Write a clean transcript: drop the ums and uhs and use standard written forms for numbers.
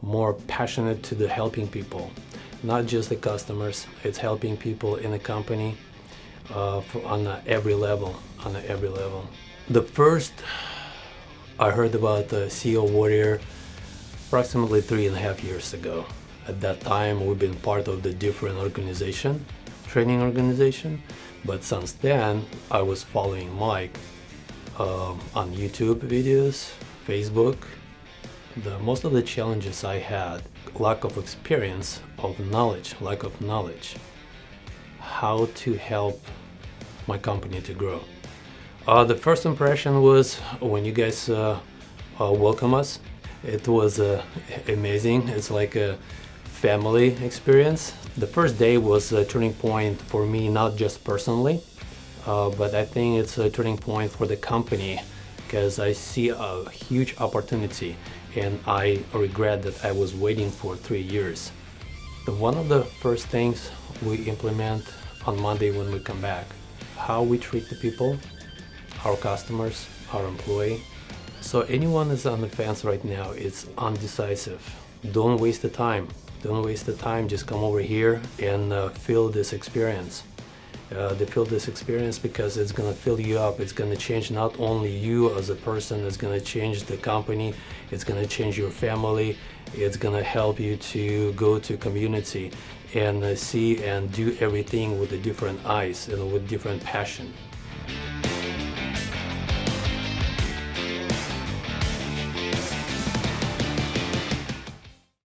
more passionate to the helping people, not just the customers. It's helping people in the company on every level. The first I heard about the CEO Warrior approximately 3.5 years ago. At that time, we've been part of the different training organization, but since then, I was following Mike on YouTube videos, Facebook. Most of the challenges I had, lack of experience, lack of knowledge, how to help my company to grow. The first impression was when you guys welcome us. It was amazing. It's like a family experience. The first day was a turning point for me, not just personally, but I think it's a turning point for the company because I see a huge opportunity and I regret that I was waiting for 3 years. One of the first things we implement on Monday when we come back, how we treat the people, our customers, our employee. So anyone that's on the fence right now, it's undecisive. Don't waste the time. Just come over here and feel this experience. Feel this experience because it's gonna fill you up. It's gonna change not only you as a person, it's gonna change the company, it's gonna change your family, it's gonna help you to go to community and see and do everything with a different eyes and with different passion.